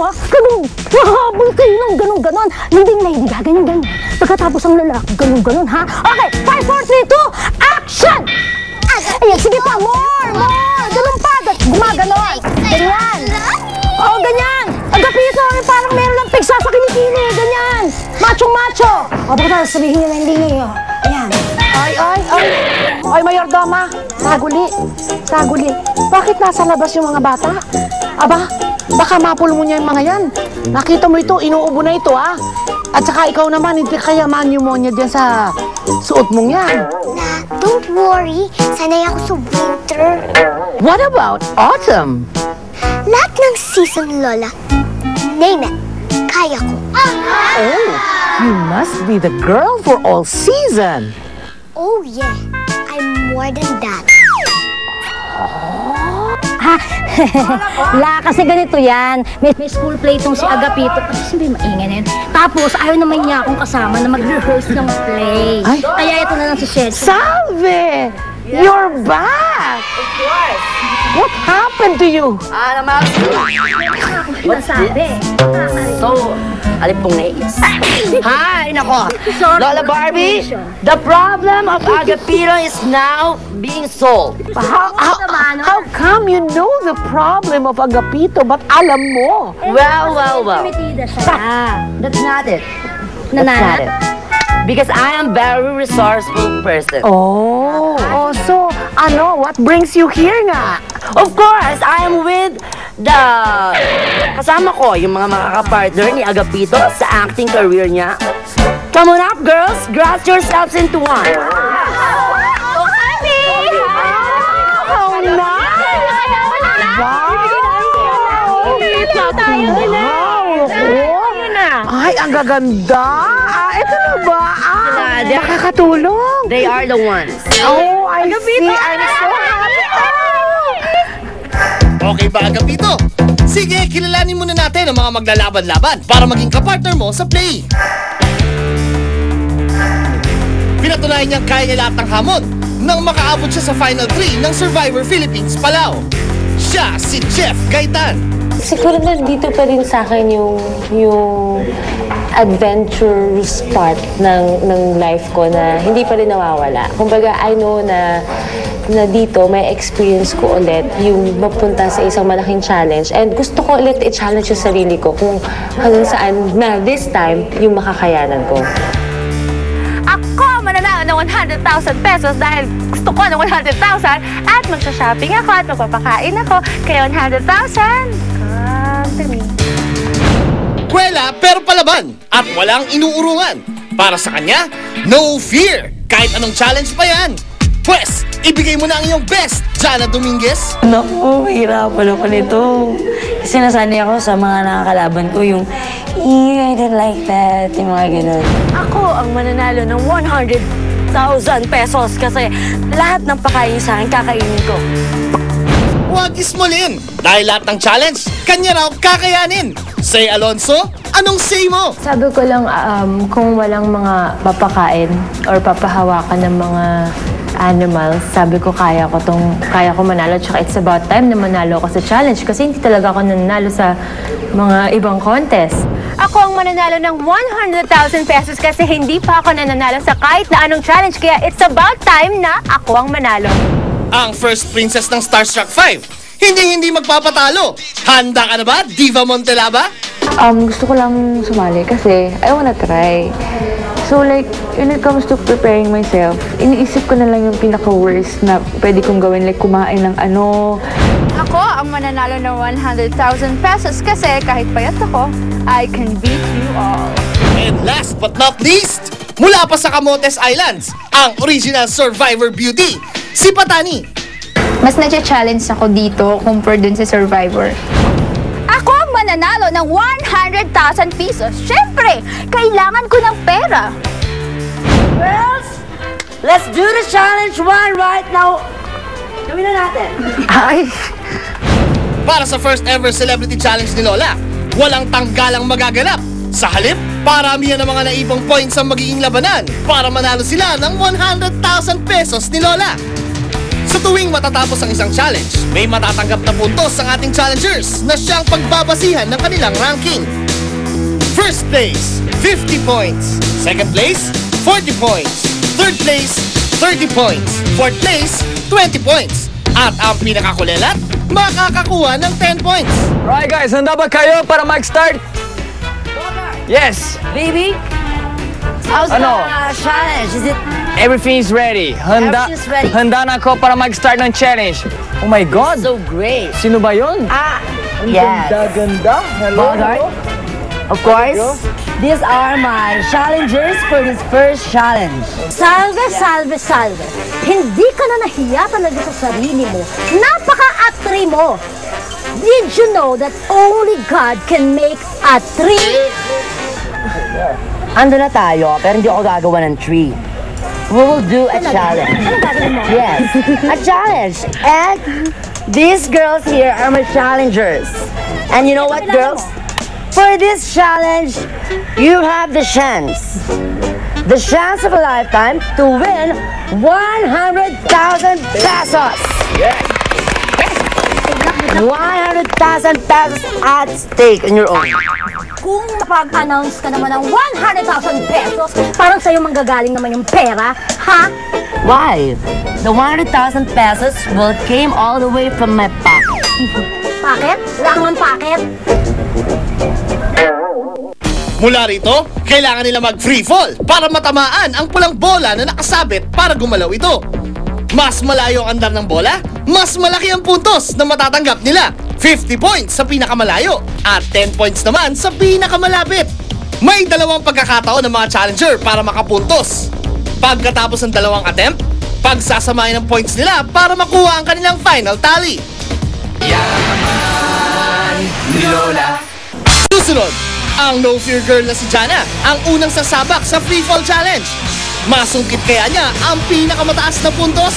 ha? Ganun. Mahabol kayo ng ganun-ganon. Leading gaganyan-ganyan. Pagkatapos ang lalaki, ganun-ganon, ha? Okay, 5, 4, 3, 2, action! Ayan, sige pa, more! Ganun pa, gumaganon. Ganyan. Oo, ganyan. Agapito, parang meron ng pigsa sa kinikini. Ganyan. Macho-macho. O, baka sabihin niyo na hindi niyo. Ayan. Ay, Mayordoma. Saguli. Bakit nasa labas yung mga bata? Aba, baka mapul mo niya yung mga yan. Nakita mo ito, inuubo na ito, ha? At saka ikaw naman, hindi kaya ma-pneumonia dyan sa suot mong yan. Don't worry. Sanay ako sa winter. What about autumn? Lahat ng season, Lola. Name it. Kaya ko. Oh, you must be the girl for all season. Oh, yeah. I'm more than that. Ha? La, kasi ganito yan. May school play itong si Agapito. Kasi siyempre maingay na yun. Tapos, ayaw naman niya akong kasama na mag-rehearse ng play. Ay. Kaya ito na lang si Shed. Salve! You're back! Of course. What happened to you? Nasabi. So, alipong nais. Hi, nako. Lola Barbie, the problem of Agapito is now being solved. How come you know the problem of Agapito but alam mo? Well. Tumitida siya. That's not it. Nanana? That's not it. Because I am very resourceful person. Oh, so what brings you here nga? Of course, I am with the kasama ko, yung mga makakapartner ni Agapito sa acting career niya. Come on up, girls. Grass yourselves into one. Ay, ang gaganda! Ito na ba? Nakakatulong! They are the ones. Oh, I see. I'm so happy! Okay ba, Agapito? Sige, kilalanin muna natin ang mga maglalaban-laban para maging kapartner mo sa play. Pinatunayan niyang kaya niya lahat ng hamon nang makaabot siya sa Final 3 ng Survivor Philippines Palau. Siya si Jeff Gaitan. Siguro nandito pa rin sa akin yung adventurous part ng life ko na hindi pa rin nawawala. Kumbaga, I know na dito may experience ko ulit yung mapunta sa isang malaking challenge. And gusto ko ulit i-challenge yung sarili ko kung hanggang saan na this time yung makakayanan ko. Ako mananalo ng 100,000 pesos dahil gusto ko ng 100,000 at magsha-shopping ako at magpapakain ako. Kaya 100,000, come to me. Kwela pero palaban at walang inuurungan. Para sa kanya, no fear. Kahit anong challenge pa yan. Pwes, ibigay mo na ang iyong best, Jana Dominguez. Naku, mahirapan ako nito. Kasi nasanay ako sa mga nakakalaban ko yung I didn't like that, yung mga ganun. Ako ang mananalo ng 100,000 pesos kasi lahat ng pakain sa akin kakainin ko. Huwag ismulin. Dahil lahat ng challenge, kanya raw kakayanin. Say Alonso, anong say mo? Sabi ko lang, kung walang mga papakain or papahawakan ng mga animals, sabi ko kaya ko manalo. Tsaka it's about time na manalo ako sa challenge kasi hindi talaga ako nanalo sa mga ibang contest. Ako ang mananalo ng 100,000 pesos kasi hindi pa ako nananalo sa kahit na anong challenge. Kaya it's about time na ako ang manalo. Ang first princess ng Starstruck 5, hindi magpapatalo. Handa ka na ba, Diva Montelaba? Gusto ko lang sumali kasi I wanna try. So like, when it comes to preparing myself, iniisip ko na lang yung pinaka-worst na pwede kong gawin, like kumain ng ano. Ako ang mananalo ng 100,000 pesos kasi kahit payat ako, I can beat you all. And last but not least, mula pa sa Camotes Islands, ang original Survivor Beauty, si Patani. Mas na-challenge ako dito compared dun sa Survivor. Ako ang mananalo ng 100,000 pesos. Siyempre, kailangan ko ng pera. Girls, let's do the challenge one right now. Gawin na natin. Ay! Para sa first ever celebrity challenge ni Lola, walang tanggalang magaganap. Sa halip, paramihan ng mga naipong points ang magiging labanan para manalo sila ng 100,000 pesos ni Lola. Sa tuwing matatapos ang isang challenge, may matatanggap na puntos ang ating challengers na siyang pagbabasihan ng kanilang ranking. First place, 50 points. Second place, 40 points. Third place, 30 points. Fourth place, 20 points. At ang pinakakulelat, makakakuha ng 10 points. Alright guys, handa ba kayo para mag-start? Yes! Baby, how's Ano? the challenge? Is it Everything's ready. Everything's ready. Handa na ako para mag-start ng challenge. Oh my God! so great? Sino ba yun? Ang Yes. ganda-ganda. Hello, Bogart? hello. Of course, these are my challengers for this first challenge. Salve, salve, salve. Hindi ka na nahiya talaga sa sarili mo. Napaka-atri mo. Did you know that only God can make a tree? Ando na tayo, pero hindi ako gagawa ng tree. We will do a challenge. Ano gagawin mo? Yes, a challenge. And these girls here are my challengers. And you know what, girls? For this challenge, you have the chance of a lifetime to win 100,000 pesos. 100,000 pesos at stake in your own. Kung mapag-announce ka naman ng 100,000 pesos, parang sa'yo manggagaling naman yung pera, ha? Why? The 100,000 pesos will came all the way from my pocket. Paket? Wala kang paket? Mula rito, kailangan nila mag-free fall para matamaan ang pulang bola na nakasabit para gumalaw ito. Mas malayo ang andar ng bola, mas malaki ang puntos na matatanggap nila. 50 points sa pinakamalayo at 10 points naman sa pinakamalapit. May dalawang pagkakataon ng mga challenger para makapuntos. Pagkatapos ng dalawang attempt, pagsasamahin ng points nila para makuha ang kanilang final tally. Susunod, ang No Fear Girl na si Jana ang unang sasabak sa Free Fall Challenge. Masungkit kaya niya ang pinakamataas na puntos?